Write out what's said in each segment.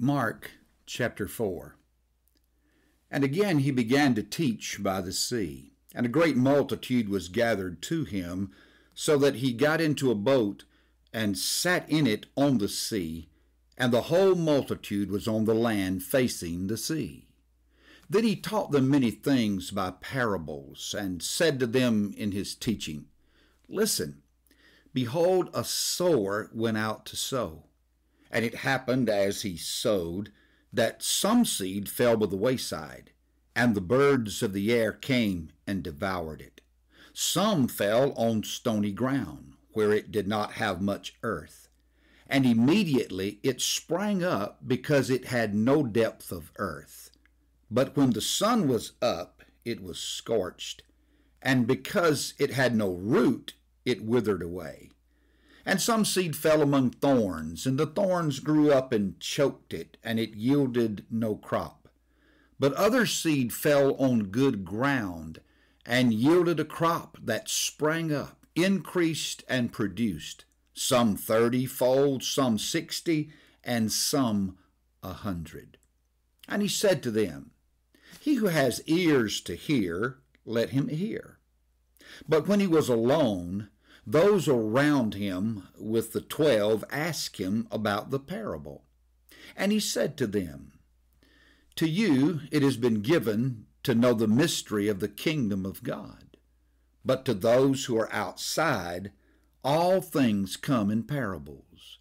Mark chapter 4. And again he began to teach by the sea, and a great multitude was gathered to him, so that he got into a boat and sat in it on the sea, and the whole multitude was on the land facing the sea. Then he taught them many things by parables, and said to them in his teaching, Listen, behold, a sower went out to sow. And it happened as he sowed, that some seed fell by the wayside, and the birds of the air came and devoured it. Some fell on stony ground, where it did not have much earth. And immediately it sprang up, because it had no depth of earth. But when the sun was up, it was scorched, and because it had no root, it withered away. And some seed fell among thorns, and the thorns grew up and choked it, and it yielded no crop. But other seed fell on good ground, and yielded a crop that sprang up, increased, and produced, some 30-fold, some 60, and some 100. And he said to them, He who has ears to hear, let him hear. But when he was alone, those around him with the 12 asked him about the parable. And he said to them, To you it has been given to know the mystery of the kingdom of God. But to those who are outside, all things come in parables,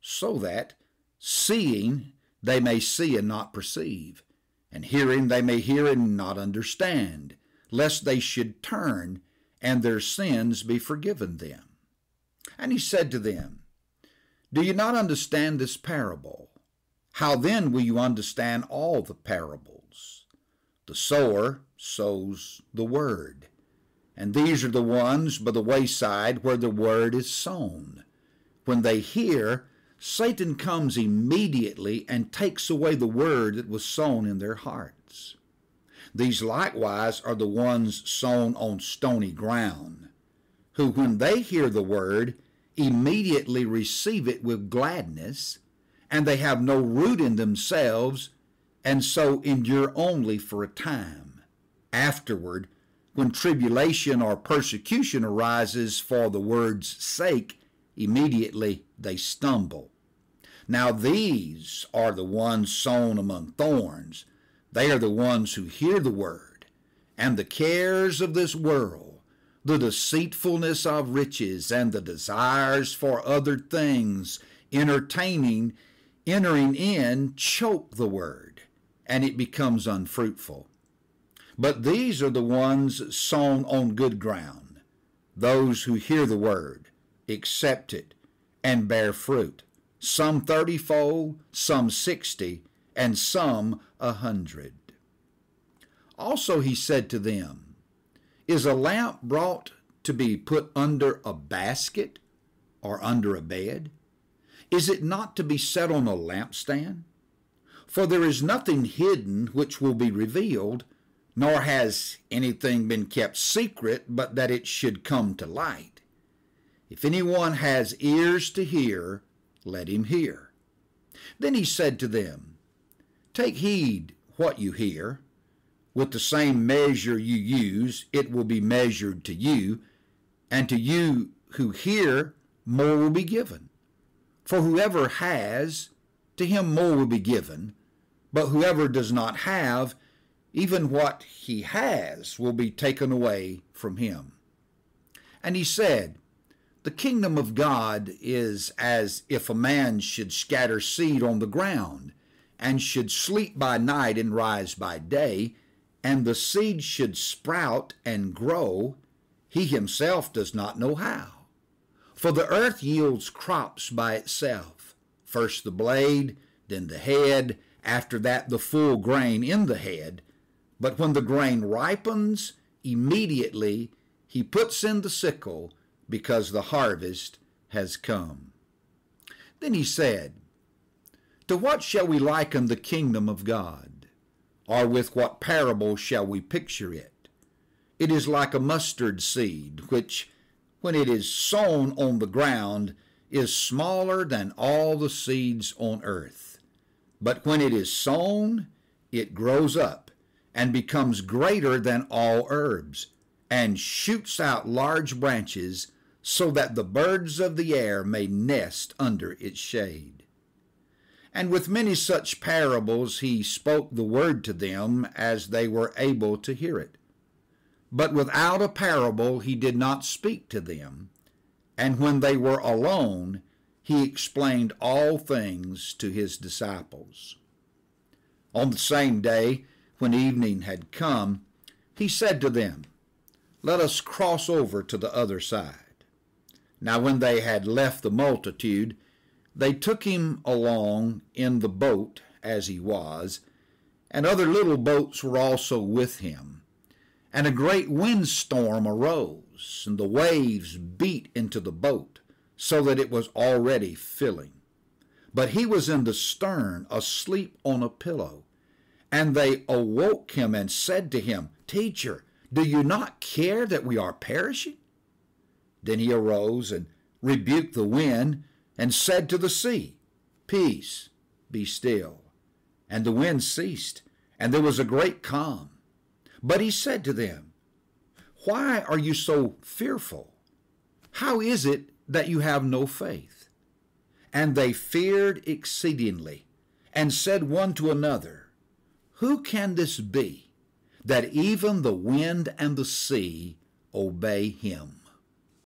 so that, seeing, they may see and not perceive, and hearing they may hear and not understand, lest they should turn and their sins be forgiven them. And he said to them, Do you not understand this parable? How then will you understand all the parables? The sower sows the word, and these are the ones by the wayside where the word is sown. When they hear, Satan comes immediately and takes away the word that was sown in their hearts. These likewise are the ones sown on stony ground, who when they hear the word, immediately receive it with gladness, and they have no root in themselves, and so endure only for a time. Afterward, when tribulation or persecution arises for the word's sake, immediately they stumble. Now these are the ones sown among thorns. They are the ones who hear the word, and the cares of this world, the deceitfulness of riches, and the desires for other things, entering in, choke the word, and it becomes unfruitful. But these are the ones sown on good ground, those who hear the word, accept it, and bear fruit, some 30-fold, some 60, and some 100. Also he said to them, Is a lamp brought to be put under a basket or under a bed? Is it not to be set on a lampstand? For there is nothing hidden which will be revealed, nor has anything been kept secret, but that it should come to light. If anyone has ears to hear, let him hear. Then he said to them, Take heed what you hear. With the same measure you use, it will be measured to you, and to you who hear, more will be given. For whoever has, to him more will be given, but whoever does not have, even what he has will be taken away from him. And he said, The kingdom of God is as if a man should scatter seed on the ground, and should sleep by night and rise by day, and the seed should sprout and grow, he himself does not know how. For the earth yields crops by itself, first the blade, then the head, after that the full grain in the head. But when the grain ripens, immediately he puts in the sickle, because the harvest has come. Then he said, To what shall we liken the kingdom of God? Or with what parable shall we picture it? It is like a mustard seed, which, when it is sown on the ground, is smaller than all the seeds on earth. But when it is sown, it grows up and becomes greater than all herbs, and shoots out large branches, so that the birds of the air may nest under its shade. And with many such parables he spoke the word to them as they were able to hear it. But without a parable he did not speak to them, and when they were alone, he explained all things to his disciples. On the same day, when evening had come, he said to them, "Let us cross over to the other side." Now when they had left the multitude, they took him along in the boat as he was, and other little boats were also with him. And a great windstorm arose, and the waves beat into the boat, so that it was already filling. But he was in the stern, asleep on a pillow. And they awoke him and said to him, "Teacher, do you not care that we are perishing?" Then he arose and rebuked the wind, and said to the sea, "Peace, be still." And the wind ceased, and there was a great calm. But he said to them, "Why are you so fearful? How is it that you have no faith?" And they feared exceedingly, and said one to another, "Who can this be, that even the wind and the sea obey him?"